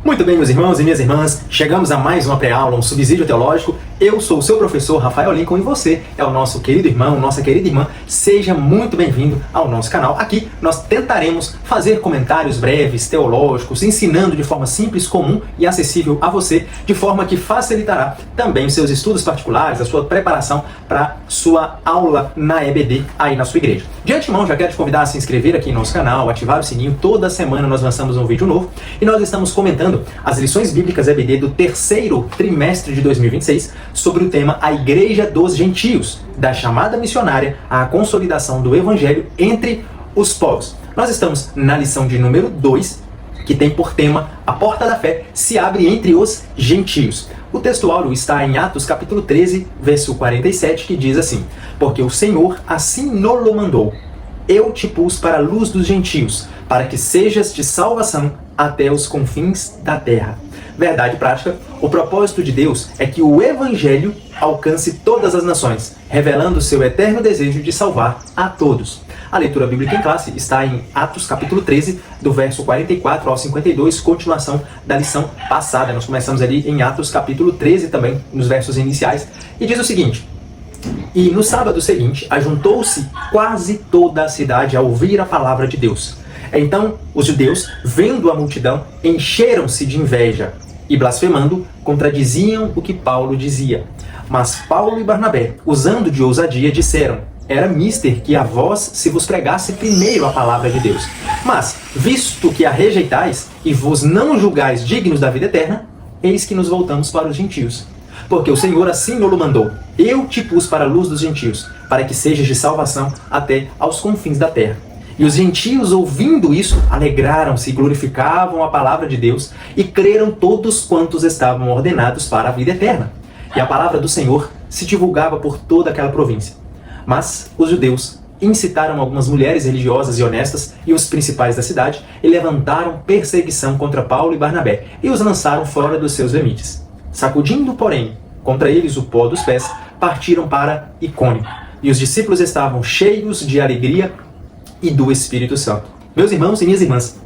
Muito bem, meus irmãos e minhas irmãs, chegamos a mais uma pré-aula, um subsídio teológico. Eu sou o seu professor Rafael Lincoln e você é o nosso querido irmão, nossa querida irmã. Seja muito bem-vindo ao nosso canal. Aqui nós tentaremos fazer comentários breves, teológicos, ensinando de forma simples, comum e acessível a você, de forma que facilitará também os seus estudos particulares, a sua preparação para sua aula na EBD aí na sua igreja. De antemão, já quero te convidar a se inscrever aqui no nosso canal, ativar o sininho. Toda semana nós lançamos um vídeo novo e nós estamos comentando as lições bíblicas EBD do terceiro trimestre de 2026 sobre o tema A Igreja dos Gentios, da chamada missionária à consolidação do Evangelho entre os povos. Nós estamos na lição de número 2, que tem por tema A Porta da Fé se abre entre os gentios. O texto áureo está em Atos capítulo 13, verso 47, que diz assim: Porque o Senhor assim nolo mandou, eu te pus para a luz dos gentios, para que sejas de salvação até os confins da terra. Verdade prática, o propósito de Deus é que o Evangelho alcance todas as nações, revelando o seu eterno desejo de salvar a todos. A leitura bíblica em classe está em Atos capítulo 13, do verso 44 ao 52, continuação da lição passada. Nós começamos ali em Atos capítulo 13 também, nos versos iniciais, e diz o seguinte: E no sábado seguinte, ajuntou-se quase toda a cidade a ouvir a palavra de Deus. Então, os judeus, vendo a multidão, encheram-se de inveja e, blasfemando, contradiziam o que Paulo dizia. Mas Paulo e Barnabé, usando de ousadia, disseram: Era mister que a vós se vos pregasse primeiro a palavra de Deus. Mas, visto que a rejeitais e vos não julgais dignos da vida eterna, eis que nos voltamos para os gentios. Porque o Senhor assim nolo mandou, eu te pus para a luz dos gentios, para que sejas de salvação até aos confins da terra. E os gentios, ouvindo isso, alegraram-se e glorificavam a palavra de Deus, e creram todos quantos estavam ordenados para a vida eterna. E a palavra do Senhor se divulgava por toda aquela província. Mas os judeus incitaram algumas mulheres religiosas e honestas e os principais da cidade, e levantaram perseguição contra Paulo e Barnabé, e os lançaram fora dos seus limites. Sacudindo, porém, contra eles o pó dos pés, partiram para Icônio. E os discípulos estavam cheios de alegria e do Espírito Santo. Meus irmãos e minhas irmãs,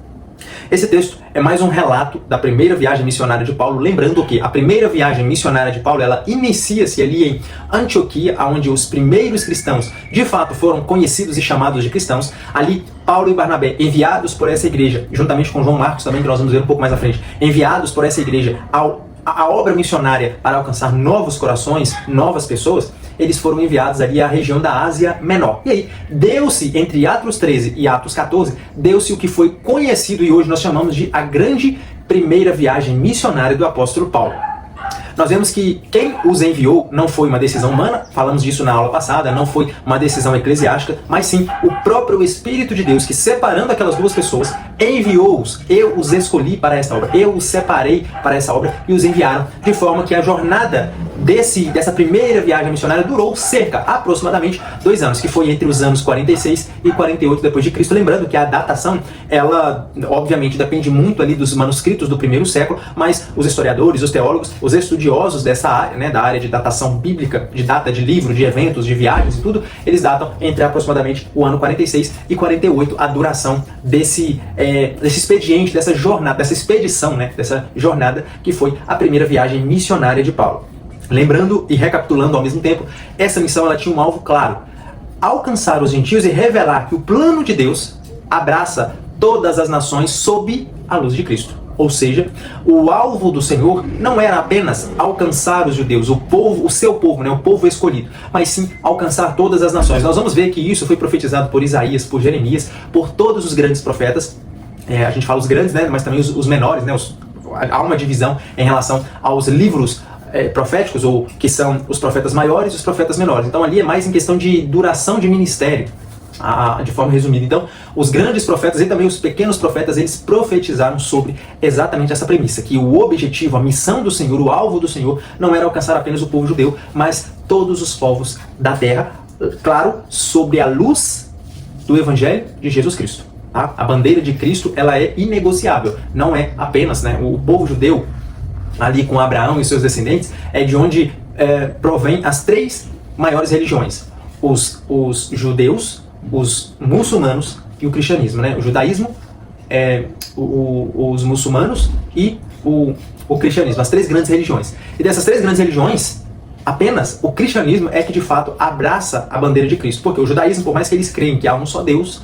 esse texto é mais um relato da primeira viagem missionária de Paulo, lembrando que a primeira viagem missionária de Paulo, ela inicia-se ali em Antioquia, onde os primeiros cristãos, de fato, foram conhecidos e chamados de cristãos. Ali, Paulo e Barnabé, enviados por essa igreja, juntamente com João Marcos também, que nós vamos ver um pouco mais à frente, enviados por essa igreja a obra missionária para alcançar novos corações, novas pessoas, eles foram enviados ali à região da Ásia Menor. E aí, deu-se, entre Atos 13 e Atos 14, deu-se o que foi conhecido e hoje nós chamamos de a grande primeira viagem missionária do apóstolo Paulo. Nós vemos que quem os enviou não foi uma decisão humana, falamos disso na aula passada, não foi uma decisão eclesiástica, mas sim o próprio Espírito de Deus que, separando aquelas duas pessoas, enviou-os. Eu os escolhi para esta obra, eu os separei para essa obra e os enviaram, de forma que a jornada dessa primeira viagem missionária durou aproximadamente 2 anos, que foi entre os anos 46 e 48 depois de Cristo. Lembrando que a datação, ela obviamente depende muito ali dos manuscritos do primeiro século, mas os historiadores, os teólogos, os estudiosos dessa área, né, da área de datação bíblica, de data de livro, de eventos, de viagens e tudo, eles datam entre aproximadamente o ano 46 e 48 a duração desse expediente, dessa jornada, dessa expedição, né, dessa jornada que foi a primeira viagem missionária de Paulo. Lembrando e recapitulando ao mesmo tempo, essa missão ela tinha um alvo claro: alcançar os gentios e revelar que o plano de Deus abraça todas as nações sob a luz de Cristo. Ou seja, o alvo do Senhor não era apenas alcançar os judeus, o povo, o seu povo, né, o povo escolhido, mas sim alcançar todas as nações. Nós vamos ver que isso foi profetizado por Isaías, por Jeremias, por todos os grandes profetas. A gente fala os grandes, né, mas também os menores, né, há uma divisão em relação aos livros proféticos, ou que são os profetas maiores e os profetas menores. Então ali é mais em questão de duração de ministério, de forma resumida. Então, os grandes profetas e também os pequenos profetas, eles profetizaram sobre exatamente essa premissa, que o objetivo, a missão do Senhor, o alvo do Senhor, não era alcançar apenas o povo judeu, mas todos os povos da terra, claro, sobre a luz do Evangelho de Jesus Cristo. Tá? A bandeira de Cristo, ela é inegociável, não é apenas, né, o povo judeu, ali com Abraão e seus descendentes, é de onde provém as 3 maiores religiões: os judeus, os muçulmanos e o cristianismo, né? O judaísmo, os muçulmanos e o cristianismo, as 3 grandes religiões. E dessas 3 grandes religiões, apenas o cristianismo é que de fato abraça a bandeira de Cristo. Porque o judaísmo, por mais que eles creem que há um só Deus,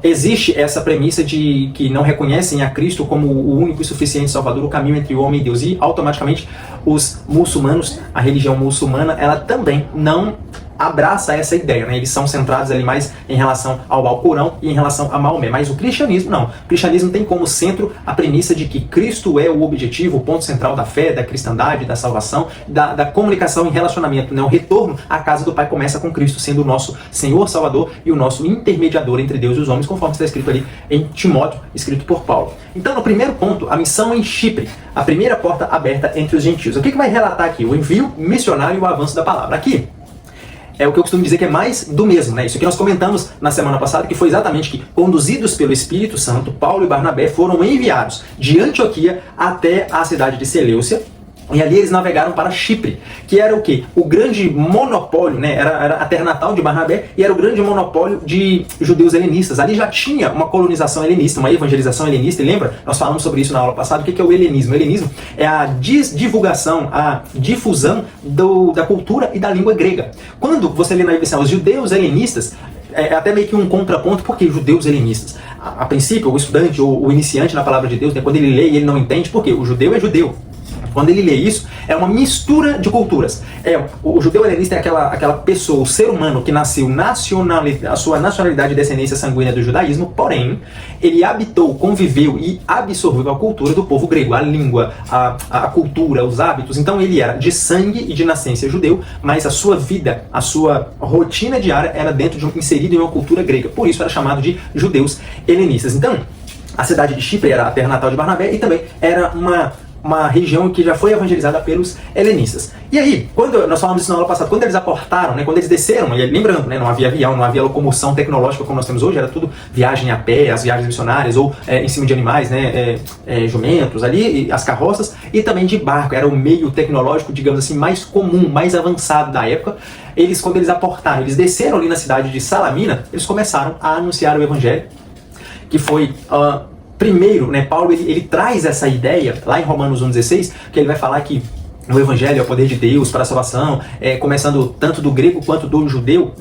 existe essa premissa de que não reconhecem a Cristo como o único e suficiente Salvador, o caminho entre o homem e Deus. E automaticamente os muçulmanos, a religião muçulmana, ela também não abraça essa ideia, né? Eles são centrados ali mais em relação ao Alcorão e em relação a Maomé, mas o cristianismo não. O cristianismo tem como centro a premissa de que Cristo é o objetivo, o ponto central da fé, da cristandade, da salvação, da comunicação e relacionamento, né? O retorno à casa do Pai começa com Cristo sendo o nosso Senhor, Salvador e o nosso intermediador entre Deus e os homens, conforme está escrito ali em Timóteo, escrito por Paulo. Então, no primeiro ponto, a missão em Chipre, a primeira porta aberta entre os gentios. O que vai relatar aqui? O envio missionário e o avanço da palavra. Aqui é o que eu costumo dizer que é mais do mesmo, né? Isso que nós comentamos na semana passada, que foi exatamente que, conduzidos pelo Espírito Santo, Paulo e Barnabé foram enviados de Antioquia até a cidade de Seleucia, e ali eles navegaram para Chipre, que era o quê? O grande monopólio, né? Era a terra natal de Barnabé e era o grande monopólio de judeus helenistas. Ali já tinha uma colonização helenista, uma evangelização helenista, e lembra? Nós falamos sobre isso na aula passada. O que é o helenismo? O helenismo é a divulgação, a difusão da cultura e da língua grega. Quando você lê na Bíblia os judeus helenistas, é até meio que um contraponto, porque judeus helenistas. A princípio, o estudante ou o iniciante na palavra de Deus, né, quando ele lê e ele não entende, porque o judeu é judeu. Quando ele lê isso, é uma mistura de culturas. O judeu helenista é aquela pessoa, o ser humano que nasceu a sua nacionalidade e descendência sanguínea do judaísmo, porém, ele habitou, conviveu e absorveu a cultura do povo grego, a língua, a cultura, os hábitos. Então ele era de sangue e de nascença judeu, mas a sua vida, a sua rotina diária era inserido em uma cultura grega. Por isso era chamado de judeus helenistas. Então, a cidade de Chipre era a terra natal de Barnabé e também era uma região que já foi evangelizada pelos helenistas. E aí, quando nós falamos isso na aula passada, quando eles aportaram, né, quando eles desceram, e lembrando, né, não havia avião, não havia locomoção tecnológica como nós temos hoje, era tudo viagem a pé, as viagens missionárias, ou em cima de animais, né, jumentos ali, as carroças, e também de barco. Era o meio tecnológico, digamos assim, mais comum, mais avançado da época. Quando eles aportaram, eles desceram ali na cidade de Salamina, eles começaram a anunciar o evangelho, que foi... Primeiro, né, Paulo ele traz essa ideia lá em Romanos 1,16, que ele vai falar que o Evangelho é o poder de Deus para a salvação, começando tanto do grego quanto do judeu,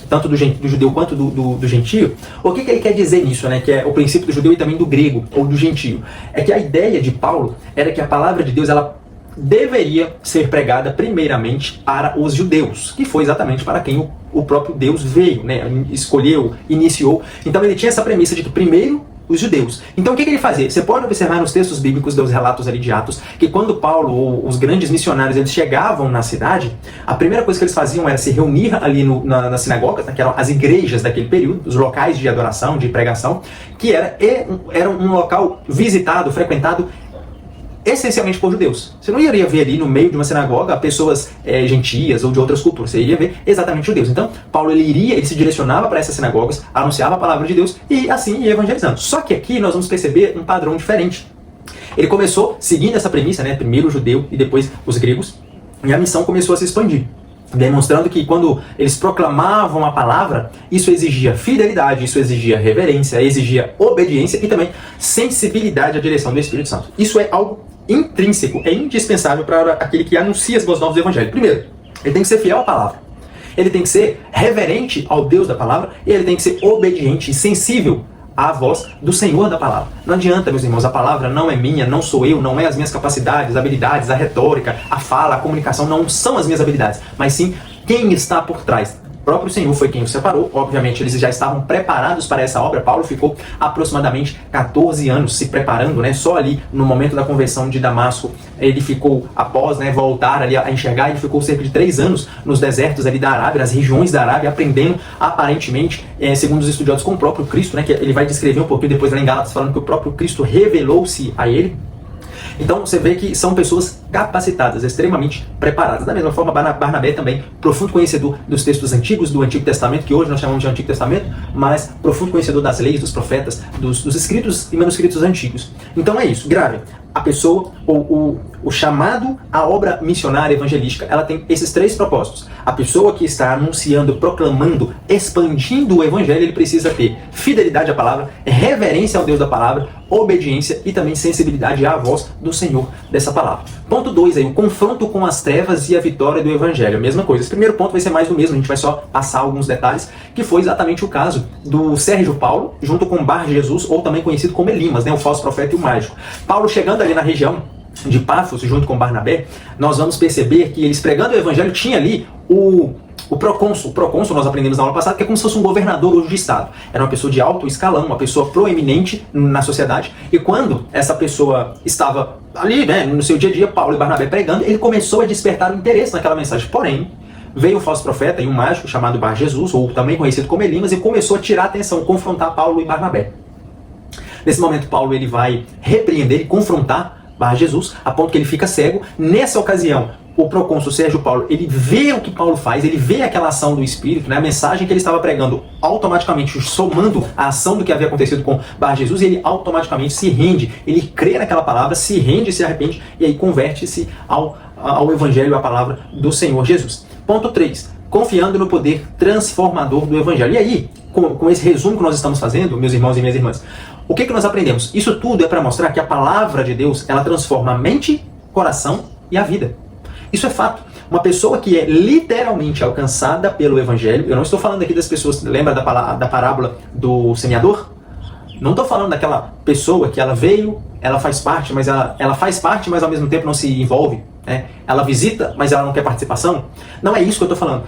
tanto do judeu quanto do gentio. O que ele quer dizer nisso, né? Que é o princípio do judeu e também do grego ou do gentio. É que a ideia de Paulo era que a palavra de Deus ela deveria ser pregada primeiramente para os judeus, que foi exatamente para quem o próprio Deus veio, né? Escolheu, iniciou. Então ele tinha essa premissa de que primeiro os judeus. Então o que ele fazia? Você pode observar nos textos bíblicos dos relatos ali de Atos, que quando Paulo ou os grandes missionários eles chegavam na cidade, a primeira coisa que eles faziam era se reunir ali nas sinagogas, que eram as igrejas daquele período, os locais de adoração, de pregação, que era um local visitado, frequentado essencialmente por judeus. Você não iria ver ali no meio de uma sinagoga pessoas gentias ou de outras culturas. Você iria ver exatamente judeus. Então, Paulo ele se direcionava para essas sinagogas, anunciava a palavra de Deus e assim ia evangelizando. Só que aqui nós vamos perceber um padrão diferente. Ele começou seguindo essa premissa, né? Primeiro o judeu e depois os gregos, e a missão começou a se expandir, demonstrando que quando eles proclamavam a palavra, isso exigia fidelidade, isso exigia reverência, exigia obediência e também sensibilidade à direção do Espírito Santo. Isso é algo intrínseco, é indispensável para aquele que anuncia as boas novas do Evangelho. Primeiro, ele tem que ser fiel à palavra, ele tem que ser reverente ao Deus da palavra e ele tem que ser obediente e sensível à voz do Senhor da palavra. Não adianta, meus irmãos, a palavra não é minha, não sou eu, não é as minhas capacidades, habilidades, a retórica, a fala, a comunicação, não são as minhas habilidades, mas sim quem está por trás. O próprio Senhor foi quem o separou. Obviamente, eles já estavam preparados para essa obra. Paulo ficou aproximadamente 14 anos se preparando, né? Só ali no momento da conversão de Damasco, ele ficou, após voltar ali a enxergar, ele ficou cerca de 3 anos nos desertos ali da Arábia, nas regiões da Arábia, aprendendo aparentemente, segundo os estudiosos, com o próprio Cristo, né? Que ele vai descrever um pouquinho depois lá em Gálatas, falando que o próprio Cristo revelou-se a ele. Então você vê que são pessoas capacitadas, extremamente preparadas. Da mesma forma, Barnabé também, profundo conhecedor dos textos antigos, do Antigo Testamento, que hoje nós chamamos de Antigo Testamento, mas profundo conhecedor das leis, dos profetas, dos escritos e manuscritos antigos. Então é isso, grave. A pessoa, o chamado à obra missionária evangelística, ela tem esses 3 propósitos. A pessoa que está anunciando, proclamando, expandindo o evangelho, ele precisa ter fidelidade à palavra, reverência ao Deus da palavra, obediência e também sensibilidade à voz do Senhor dessa palavra. Ponto 2 aí, o confronto com as trevas e a vitória do Evangelho. A mesma coisa. Esse primeiro ponto vai ser mais do mesmo, a gente vai só passar alguns detalhes, que foi exatamente o caso do Sérgio Paulo, junto com Bar Jesus, ou também conhecido como Elimas, né, o falso profeta e o mágico. Paulo chegando ali na região de Pafos, junto com Barnabé, nós vamos perceber que eles pregando o Evangelho tinha ali o procônsul, nós aprendemos na aula passada, que é como se fosse um governador hoje de estado. Era uma pessoa de alto escalão, uma pessoa proeminente na sociedade. E quando essa pessoa estava ali, né, no seu dia a dia, Paulo e Barnabé pregando, ele começou a despertar o interesse naquela mensagem. Porém, veio um falso profeta e um mágico chamado Bar Jesus, ou também conhecido como Elimas, e começou a tirar a atenção, confrontar Paulo e Barnabé. Nesse momento, Paulo ele vai repreender e confrontar Bar Jesus, a ponto que ele fica cego. Nessa ocasião, o procônsul Sérgio Paulo, ele vê o que Paulo faz, ele vê aquela ação do Espírito, né, a mensagem que ele estava pregando, automaticamente somando a ação do que havia acontecido com Bar Jesus, e ele automaticamente se rende, ele crê naquela palavra, se rende, se arrepende, e aí converte-se ao Evangelho, à palavra do Senhor Jesus. Ponto 3. Confiando no poder transformador do Evangelho. E aí, com esse resumo que nós estamos fazendo, meus irmãos e minhas irmãs, o que nós aprendemos? Isso tudo é para mostrar que a palavra de Deus, ela transforma a mente, coração e a vida. Isso é fato. Uma pessoa que é literalmente alcançada pelo Evangelho, eu não estou falando aqui das pessoas, lembra da parábola do semeador? Não estou falando daquela pessoa que ela veio, ela faz parte, mas ela faz parte, mas ao mesmo tempo não se envolve. Né? Ela visita, mas ela não quer participação. Não é isso que eu estou falando.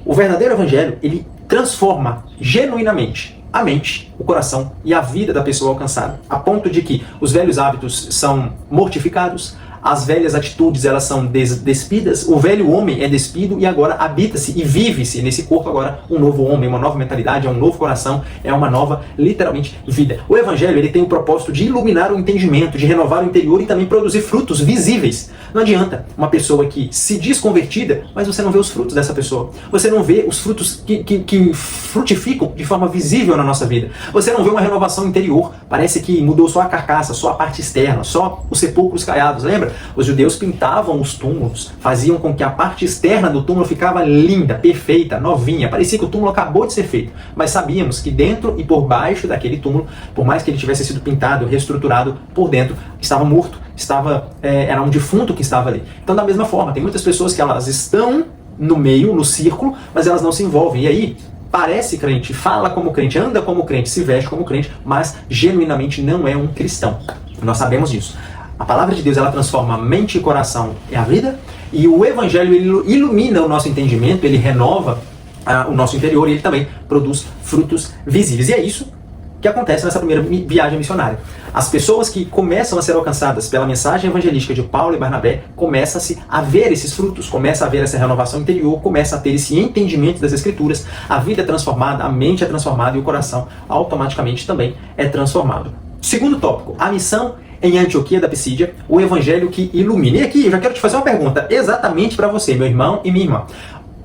O verdadeiro Evangelho, ele transforma genuinamente a mente, o coração e a vida da pessoa alcançada, a ponto de que os velhos hábitos são mortificados, as velhas atitudes elas são despidas, o velho homem é despido e agora habita-se e vive-se nesse corpo agora um novo homem, uma nova mentalidade, é um novo coração, é uma nova, literalmente, vida. O Evangelho ele tem o propósito de iluminar o entendimento, de renovar o interior e também produzir frutos visíveis. Não adianta uma pessoa que se diz convertida, mas você não vê os frutos dessa pessoa. Você não vê os frutos que frutificam de forma visível na nossa vida. Você não vê uma renovação interior. Parece que mudou só a carcaça, só a parte externa, só os sepulcros caiados. Lembra? Os judeus pintavam os túmulos, faziam com que a parte externa do túmulo ficava linda, perfeita, novinha. Parecia que o túmulo acabou de ser feito. Mas sabíamos que dentro e por baixo daquele túmulo, por mais que ele tivesse sido pintado, reestruturado, por dentro estava morto, era um defunto que estava ali. Então, da mesma forma, tem muitas pessoas que elas estão no meio, no círculo, mas elas não se envolvem. E aí, parece crente, fala como crente, anda como crente, se veste como crente, mas genuinamente não é um cristão. Nós sabemos disso. A palavra de Deus, ela transforma mente e coração e a vida, e o Evangelho ele ilumina o nosso entendimento, ele renova o nosso interior e ele também produz frutos visíveis. E é isso que acontece nessa primeira viagem missionária. As pessoas que começam a ser alcançadas pela mensagem evangelística de Paulo e Barnabé, começa-se a ver esses frutos, começa a ver essa renovação interior, começa a ter esse entendimento das Escrituras, a vida é transformada, a mente é transformada e o coração automaticamente também é transformado. Segundo tópico, a missão em Antioquia da Pisídia, o Evangelho que ilumina. E aqui eu já quero te fazer uma pergunta exatamente para você, meu irmão e minha irmã.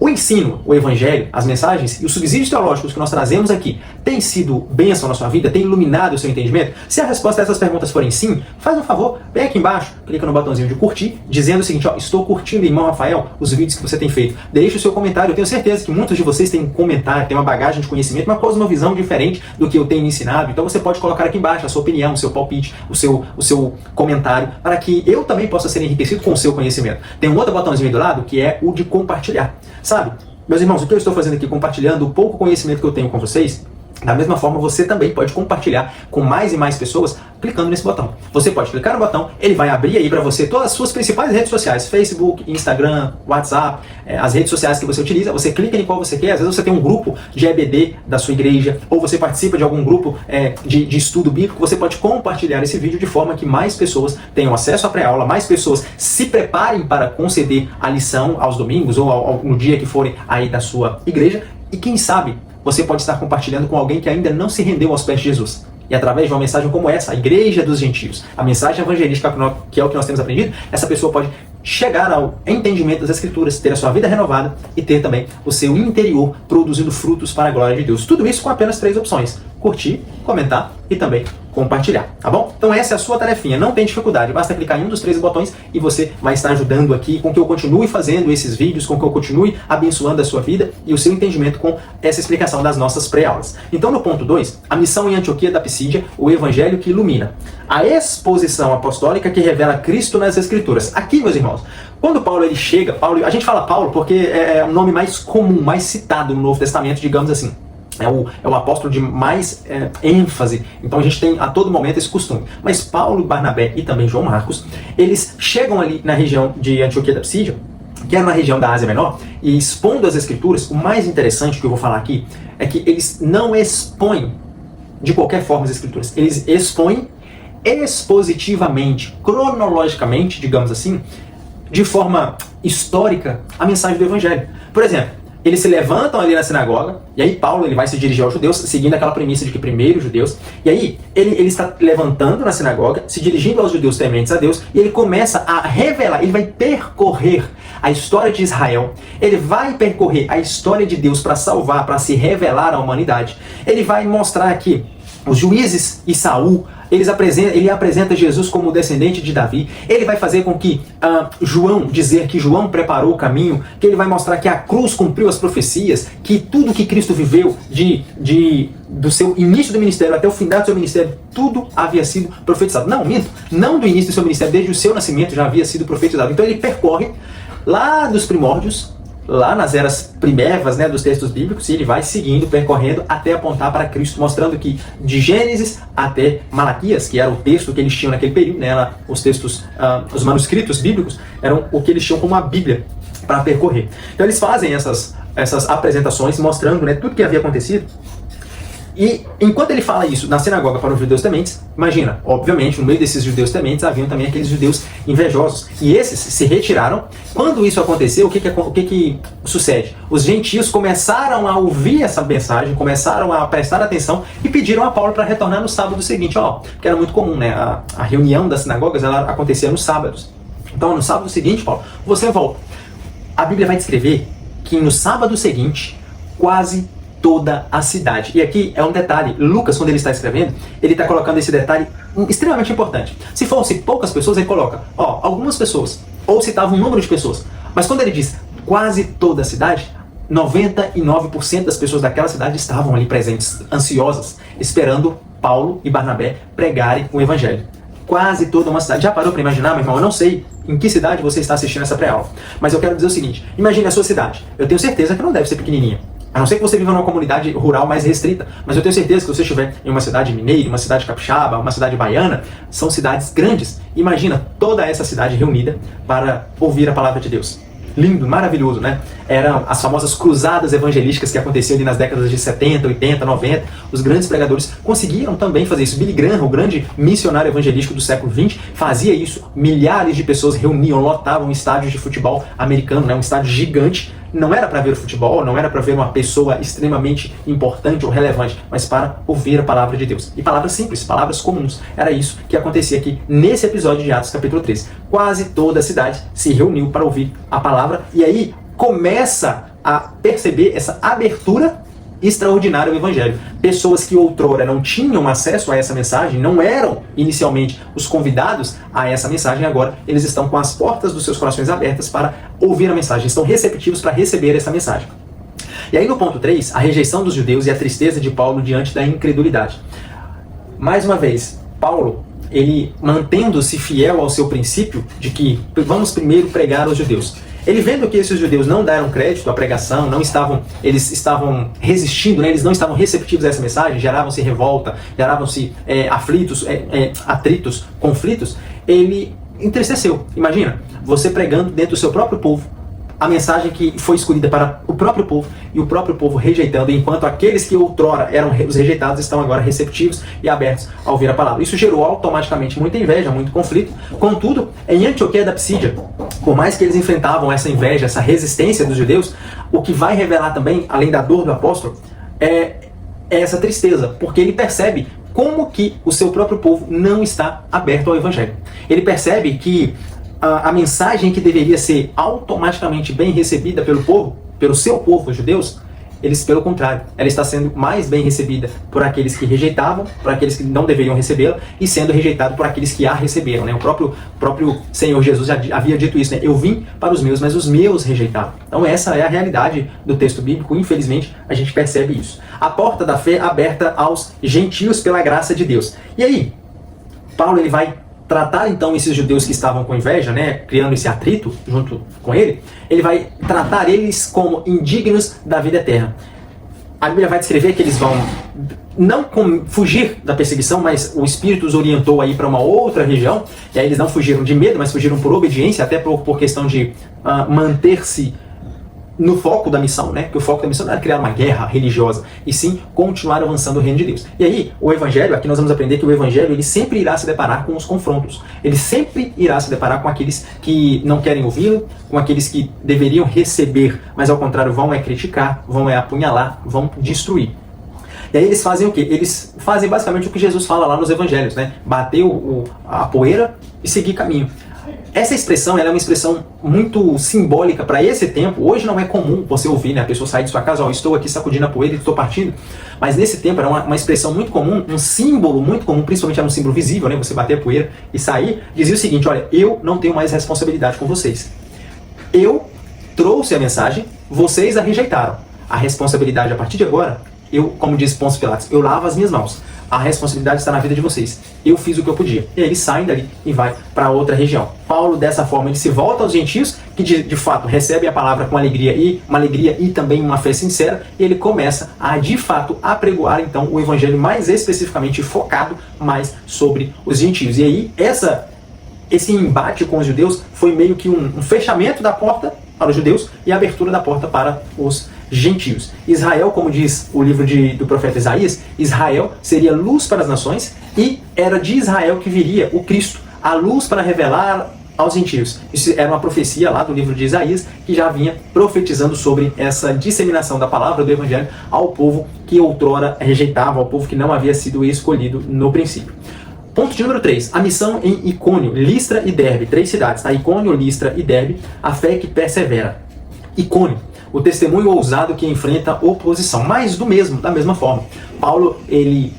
O ensino, o Evangelho, as mensagens e os subsídios teológicos que nós trazemos aqui têm sido bênção na sua vida? Tem iluminado o seu entendimento? Se a resposta a essas perguntas forem sim, faz um favor, vem aqui embaixo, clica no botãozinho de curtir, dizendo o seguinte, ó, estou curtindo, irmão Rafael, os vídeos que você tem feito. Deixe o seu comentário, eu tenho certeza que muitos de vocês têm um comentário, têm uma bagagem de conhecimento, uma visão diferente do que eu tenho ensinado, então você pode colocar aqui embaixo a sua opinião, o seu palpite, o seu comentário, para que eu também possa ser enriquecido com o seu conhecimento. Tem um outro botãozinho aí do lado, que é o de compartilhar. Sabe, meus irmãos, o que eu estou fazendo aqui, compartilhando o pouco conhecimento que eu tenho com vocês, da mesma forma você também pode compartilhar com mais e mais pessoas clicando nesse botão. Você pode clicar no botão, ele vai abrir aí para você todas as suas principais redes sociais, Facebook, Instagram, WhatsApp, as redes sociais que você utiliza, você clica em qual você quer, às vezes você tem um grupo de EBD da sua igreja, ou você participa de algum grupo de estudo bíblico, você pode compartilhar esse vídeo de forma que mais pessoas tenham acesso à pré-aula, mais pessoas se preparem para conceder a lição aos domingos ou no dia que forem aí da sua igreja, e quem sabe você pode estar compartilhando com alguém que ainda não se rendeu aos pés de Jesus. E através de uma mensagem como essa, a Igreja dos Gentios, a mensagem evangelística que é o que nós temos aprendido, essa pessoa pode chegar ao entendimento das Escrituras, ter a sua vida renovada e ter também o seu interior produzindo frutos para a glória de Deus. Tudo isso com apenas 3 opções. curtir, comentar e também compartilhar, tá bom? Então essa é a sua tarefinha, não tem dificuldade, basta clicar em um dos 3 botões e você vai estar ajudando aqui com que eu continue fazendo esses vídeos, com que eu continue abençoando a sua vida e o seu entendimento com essa explicação das nossas pré-aulas. Então no ponto 2, a missão em Antioquia da Psídia, o evangelho que ilumina. A exposição apostólica que revela Cristo nas Escrituras. Aqui, meus irmãos, quando Paulo ele chega, a gente fala Paulo porque é o nome mais comum, mais citado no Novo Testamento, digamos assim. É o apóstolo de mais ênfase, então a gente tem a todo momento esse costume. Mas Paulo, Barnabé e também João Marcos, eles chegam ali na região de Antioquia da Psídia, que era na região da Ásia Menor, e expondo as Escrituras. O mais interessante que eu vou falar aqui é que eles não expõem de qualquer forma as Escrituras, eles expõem expositivamente, cronologicamente, digamos assim, de forma histórica, a mensagem do Evangelho. Por exemplo, eles se levantam ali na sinagoga, e aí Paulo ele vai se dirigir aos judeus, seguindo aquela premissa de que primeiro os judeus, e aí ele está levantando na sinagoga, se dirigindo aos judeus tementes a Deus, e ele começa a revelar, ele vai percorrer a história de Israel, ele vai percorrer a história de Deus para salvar, para se revelar à humanidade. Ele vai mostrar que os juízes e Saul, ele apresenta Jesus como descendente de Davi. Ele vai fazer com que dizer que João preparou o caminho, que ele vai mostrar que a cruz cumpriu as profecias, que tudo que Cristo viveu do seu início do ministério até o final do seu ministério, tudo havia sido profetizado. Não, minto, não do início do seu ministério, desde o seu nascimento já havia sido profetizado. Então ele percorre lá dos primórdios, lá nas eras primevas, né, dos textos bíblicos, e ele vai seguindo, percorrendo, até apontar para Cristo, mostrando que de Gênesis até Malaquias, que era o texto que eles tinham naquele período, né, os textos, os manuscritos bíblicos, eram o que eles tinham como uma Bíblia para percorrer. Então eles fazem essas apresentações, mostrando, né, tudo que havia acontecido. E enquanto ele fala isso na sinagoga para os judeus tementes, imagina, obviamente, no meio desses judeus tementes haviam também aqueles judeus invejosos. E esses se retiraram. Quando isso aconteceu, o que sucede? Os gentios começaram a ouvir essa mensagem, começaram a prestar atenção e pediram a Paulo para retornar no sábado seguinte. Porque era muito comum, né? A reunião das sinagogas ela acontecia nos sábados. Então, no sábado seguinte, Paulo, você volta. A Bíblia vai descrever que no sábado seguinte, quase toda a cidade. E aqui é um detalhe, Lucas, quando ele está escrevendo, ele está colocando esse detalhe extremamente importante. Se fosse poucas pessoas, ele coloca, algumas pessoas, ou citava um número de pessoas. Mas quando ele diz quase toda a cidade, 99% das pessoas daquela cidade estavam ali presentes, ansiosas, esperando Paulo e Barnabé pregarem o Evangelho. Quase toda uma cidade. Já parou para imaginar, meu irmão? Eu não sei em que cidade você está assistindo essa pré-aula, mas eu quero dizer o seguinte, imagine a sua cidade. Eu tenho certeza que não deve ser pequenininha. A não ser que você viva numa comunidade rural mais restrita. Mas eu tenho certeza que se você estiver em uma cidade mineira, uma cidade capixaba, uma cidade baiana, são cidades grandes. Imagina toda essa cidade reunida para ouvir a palavra de Deus. Lindo, maravilhoso, né? Eram as famosas cruzadas evangelísticas que aconteciam ali nas décadas de 70, 80, 90. Os grandes pregadores conseguiram também fazer isso. Billy Graham, o grande missionário evangelístico do século XX, fazia isso. Milhares de pessoas reuniam, lotavam estádios de futebol americano, né? Um estádio gigante. Não era para ver o futebol, não era para ver uma pessoa extremamente importante ou relevante, mas para ouvir a palavra de Deus. E palavras simples, palavras comuns. Era isso que acontecia aqui nesse episódio de Atos capítulo 13. Quase toda a cidade se reuniu para ouvir a palavra e aí começa a perceber essa abertura extraordinária ao Evangelho. Pessoas que outrora não tinham acesso a essa mensagem, não eram inicialmente os convidados a essa mensagem, agora eles estão com as portas dos seus corações abertas para ouvir a mensagem, estão receptivos para receber essa mensagem. E aí no ponto 3, a rejeição dos judeus e a tristeza de Paulo diante da incredulidade. Mais uma vez, Paulo, ele mantendo-se fiel ao seu princípio de que vamos primeiro pregar aos judeus. Ele vendo que esses judeus não deram crédito à pregação, eles estavam resistindo, né? Eles não estavam receptivos a essa mensagem, geravam-se revolta, geravam-se atritos, conflitos, ele entristeceu. Imagina, você pregando dentro do seu próprio povo, a mensagem que foi escolhida para o próprio povo e o próprio povo rejeitando, enquanto aqueles que outrora eram os rejeitados estão agora receptivos e abertos a ouvir a palavra. Isso gerou automaticamente muita inveja, muito conflito. Contudo, em Antioquia da Psídia, por mais que eles enfrentavam essa inveja, essa resistência dos judeus, o que vai revelar também, além da dor do apóstolo, é essa tristeza, porque ele percebe como que o seu próprio povo não está aberto ao Evangelho. Ele percebe que a mensagem que deveria ser automaticamente bem recebida pelo povo, pelo seu povo, os judeus, eles, pelo contrário, ela está sendo mais bem recebida por aqueles que rejeitavam, por aqueles que não deveriam recebê-la, e sendo rejeitado por aqueles que a receberam, né? O próprio Senhor Jesus já havia dito isso, né? Eu vim para os meus, mas os meus rejeitaram. Então essa é a realidade do texto bíblico, infelizmente a gente percebe isso. A porta da fé aberta aos gentios pela graça de Deus. E aí, Paulo ele vai tratar então esses judeus que estavam com inveja, né, criando esse atrito junto com ele, ele vai tratar eles como indignos da vida eterna. A Bíblia vai descrever que eles vão não fugir da perseguição, mas o Espírito os orientou aí para uma outra região, e aí eles não fugiram de medo, mas fugiram por obediência, até por questão de manter-se no foco da missão, né? Que o foco da missão não era criar uma guerra religiosa, e sim continuar avançando o reino de Deus. E aí, o Evangelho, aqui nós vamos aprender que o Evangelho ele sempre irá se deparar com os confrontos. Ele sempre irá se deparar com aqueles que não querem ouvi-lo, com aqueles que deveriam receber, mas ao contrário vão criticar, vão apunhalar, vão destruir. E aí eles fazem o quê? Eles fazem basicamente o que Jesus fala lá nos Evangelhos, né? Bater a poeira e seguir caminho. Essa expressão ela é uma expressão muito simbólica para esse tempo. Hoje não é comum você ouvir, né? A pessoa sair de sua casa, estou aqui sacudindo a poeira e estou partindo. Mas nesse tempo era uma expressão muito comum, um símbolo muito comum, principalmente era um símbolo visível, né? Você bater a poeira e sair. Dizia o seguinte, olha, eu não tenho mais responsabilidade com vocês. Eu trouxe a mensagem, vocês a rejeitaram. A responsabilidade a partir de agora, como diz Pôncio Pilatos, eu lavo as minhas mãos. A responsabilidade está na vida de vocês. Eu fiz o que eu podia. E aí eles saem dali e vai para outra região. Paulo, dessa forma, ele se volta aos gentios, que de fato recebem a palavra com alegria e também uma fé sincera, e ele começa a, de fato, apregoar então o evangelho mais especificamente focado mais sobre os gentios. E aí, esse embate com os judeus foi meio que um fechamento da porta para os judeus e a abertura da porta para os gentios. Israel, como diz o livro do profeta Isaías, Israel seria luz para as nações e era de Israel que viria o Cristo, a luz para revelar aos gentios. Isso era uma profecia lá do livro de Isaías que já vinha profetizando sobre essa disseminação da palavra do evangelho ao povo que outrora rejeitava, ao povo que não havia sido escolhido no princípio. Ponto de número 3, a missão em Icônio, Listra e Derbe, 3 cidades, tá? Icônio, Listra e Derbe, a fé que persevera. Icônio, o testemunho ousado que enfrenta oposição, mas da mesma forma. Paulo,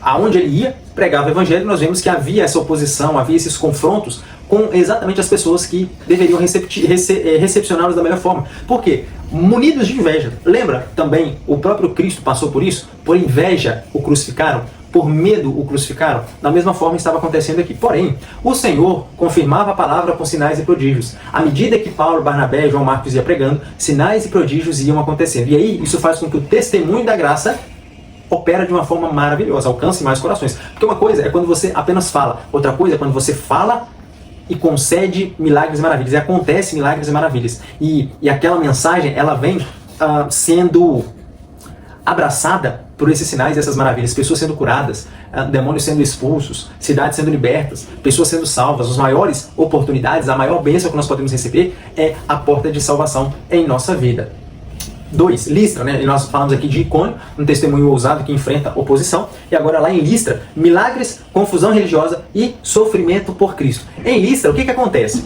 aonde ele ia, pregava o evangelho, nós vemos que havia essa oposição, havia esses confrontos com exatamente as pessoas que deveriam recepcioná-los da melhor forma. Por quê? Munidos de inveja. Lembra também, o próprio Cristo passou por isso? Por inveja o crucificaram? Por medo o crucificaram? Da mesma forma estava acontecendo aqui. Porém, o Senhor confirmava a palavra com sinais e prodígios. À medida que Paulo, Barnabé e João Marcos ia pregando, sinais e prodígios iam acontecendo. E aí, isso faz com que o testemunho da graça opera de uma forma maravilhosa, alcance mais corações. Porque uma coisa é quando você apenas fala, outra coisa é quando você fala e concede milagres e maravilhas, e acontece milagres e maravilhas. E aquela mensagem, ela vem sendo abraçada por esses sinais e essas maravilhas, pessoas sendo curadas, demônios sendo expulsos, cidades sendo libertas, pessoas sendo salvas. As maiores oportunidades, a maior bênção que nós podemos receber é a porta de salvação em nossa vida. 2, Listra, né? E nós falamos aqui de Icônio, um testemunho ousado que enfrenta oposição, e agora lá em Listra, milagres, confusão religiosa e sofrimento por Cristo. Em Listra, o que acontece?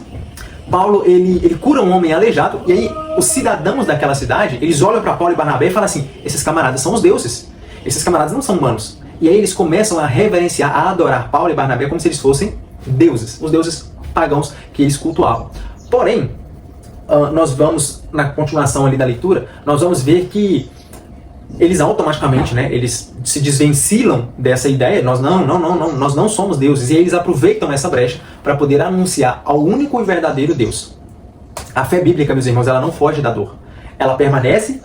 Paulo, ele cura um homem aleijado, e aí os cidadãos daquela cidade, eles olham para Paulo e Barnabé e falam assim, esses camaradas são os deuses, esses camaradas não são humanos. E aí eles começam a reverenciar, a adorar Paulo e Barnabé como se eles fossem deuses, os deuses pagãos que eles cultuavam. Porém, nós vamos, na continuação ali da leitura, nós vamos ver que eles automaticamente, né, eles se desvencilham dessa ideia, nós não somos deuses, e eles aproveitam essa brecha para poder anunciar ao único e verdadeiro Deus. A fé bíblica, meus irmãos, ela não foge da dor. Ela permanece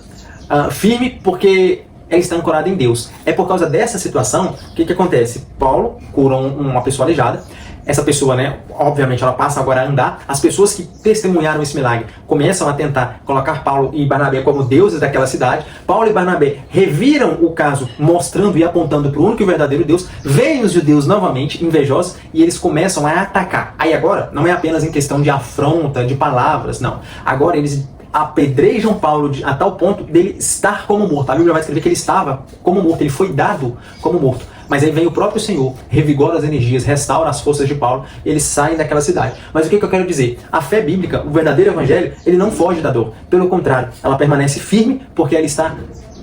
firme porque ela está ancorada em Deus. É por causa dessa situação, o que acontece? Paulo cura uma pessoa aleijada. Essa pessoa, né, obviamente, ela passa agora a andar. As pessoas que testemunharam esse milagre começam a tentar colocar Paulo e Barnabé como deuses daquela cidade. Paulo e Barnabé reviram o caso, mostrando e apontando para o único e verdadeiro Deus. Veem os judeus novamente invejosos e eles começam a atacar. Aí agora, não é apenas em questão de afronta, de palavras, não. Agora eles apedrejam Paulo a tal ponto dele estar como morto. A Bíblia vai escrever que ele estava como morto, ele foi dado como morto. Mas aí vem o próprio Senhor, revigora as energias, restaura as forças de Paulo, e eles saem daquela cidade. Mas o que eu quero dizer? A fé bíblica, o verdadeiro evangelho, ele não foge da dor. Pelo contrário, ela permanece firme porque ela está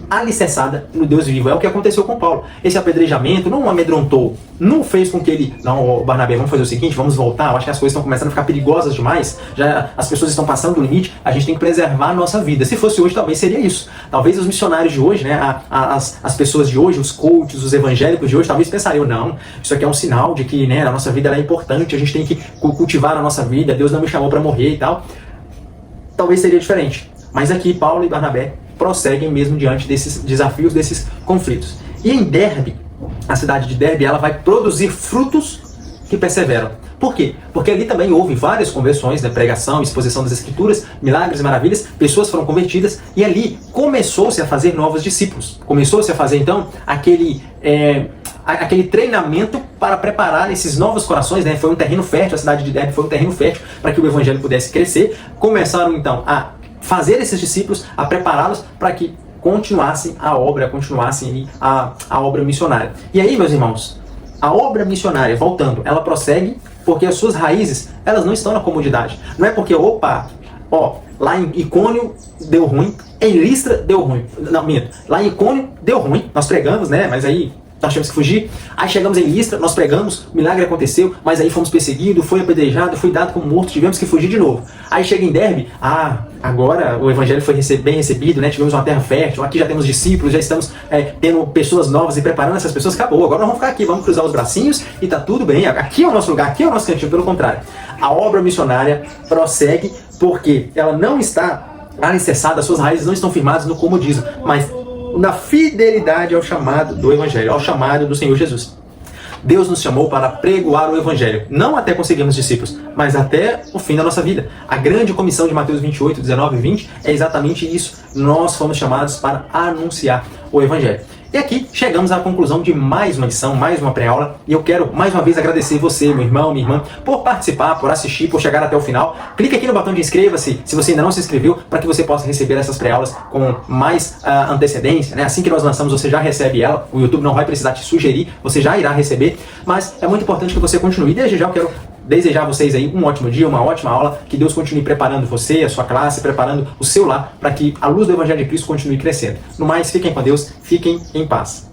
alicerçada no Deus vivo. É o que aconteceu com Paulo. Esse apedrejamento não o amedrontou, não fez com que ele, não, Barnabé, vamos fazer o seguinte, vamos voltar, eu acho que as coisas estão começando a ficar perigosas demais, já as pessoas estão passando do limite, a gente tem que preservar a nossa vida. Se fosse hoje, talvez seria isso. Talvez os missionários de hoje, né, as pessoas de hoje, os coaches, os evangélicos de hoje, talvez pensariam, não, isso aqui é um sinal de que, né, a nossa vida ela é importante, a gente tem que cultivar a nossa vida, Deus não me chamou para morrer e tal. Talvez seria diferente. Mas aqui Paulo e Barnabé prosseguem mesmo diante desses desafios, desses conflitos. E em Derbe, a cidade de Derbe, ela vai produzir frutos que perseveram. Por quê? Porque ali também houve várias conversões, né, pregação, exposição das escrituras, milagres e maravilhas, pessoas foram convertidas e ali começou-se a fazer novos discípulos. Começou-se a fazer então aquele treinamento para preparar esses novos corações, né? Foi um terreno fértil, a cidade de Derbe foi um terreno fértil para que o evangelho pudesse crescer. Começaram então a fazer esses discípulos, a prepará-los para que continuassem a obra, a obra missionária. E aí, meus irmãos, a obra missionária, voltando, ela prossegue porque as suas raízes, elas não estão na comodidade. Não é porque, lá em Icônio deu ruim, em Listra deu ruim. Não, minto. Lá em Icônio deu ruim, nós pregamos, né? Mas aí nós tivemos que fugir. Aí chegamos em Listra, nós pregamos, milagre aconteceu, mas aí fomos perseguidos, foi apedrejado, foi dado como morto, tivemos que fugir de novo. Aí chega em Derbe, agora o evangelho foi bem recebido, né? Tivemos uma terra fértil, aqui já temos discípulos, já estamos tendo pessoas novas e preparando essas pessoas, acabou, agora nós vamos ficar aqui, vamos cruzar os bracinhos e tá tudo bem, aqui é o nosso lugar, aqui é o nosso cantinho. Pelo contrário, a obra missionária prossegue porque ela não está alicerçada, as suas raízes não estão firmadas no comodismo, mas na fidelidade ao chamado do Evangelho, ao chamado do Senhor Jesus. Deus nos chamou para pregoar o Evangelho, não até conseguirmos discípulos, mas até o fim da nossa vida. A grande comissão de Mateus 28, 19 e 20 é exatamente isso. Nós fomos chamados para anunciar o Evangelho. E aqui chegamos à conclusão de mais uma lição, mais uma pré-aula, e eu quero mais uma vez agradecer você, meu irmão, minha irmã, por participar, por assistir, por chegar até o final. Clique aqui no botão de inscreva-se, se você ainda não se inscreveu, para que você possa receber essas pré-aulas com mais antecedência, né? Assim que nós lançamos, você já recebe ela, o YouTube não vai precisar te sugerir, você já irá receber, mas é muito importante que você continue. E desde já eu quero desejar a vocês aí um ótimo dia, uma ótima aula, que Deus continue preparando você, a sua classe, preparando o seu lar, para que a luz do Evangelho de Cristo continue crescendo. No mais, fiquem com Deus, fiquem em paz.